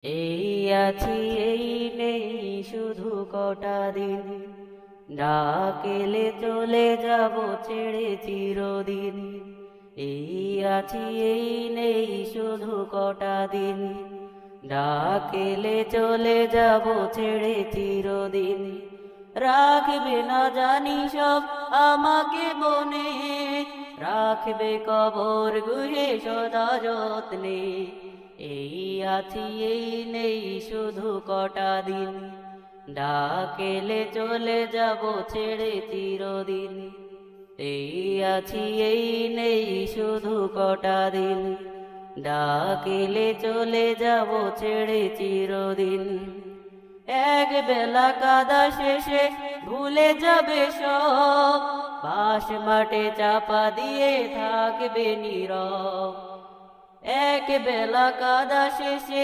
এই আছি এই নেই শুধু কটা দিন, ডাকেলে চলে যাব ছেড়ে চিরদিন। এই আছি এই নেই শুধু কটা দিন, ডাকেলে চলে যাব ছেড়ে চিরদিন। রাখবে না জানি সব আমাকে বনে, রাখবে কবর গুহে সদা যত্নে। এই আছি এই নেই শুধু কটা দিন, ডাকেলে চলে যাব ছেড়ে চিরদিন। এই আছি এই নেই শুধু কটা দিন, ডাকেলে চলে যাব ছেড়ে চিরদিন। এক বেলা কাদা শেষে ভুলে যাবে সব, বাঁশ মাঠে চাপা দিয়ে থাকবে নীরব। এক বেলা কাদা শেষে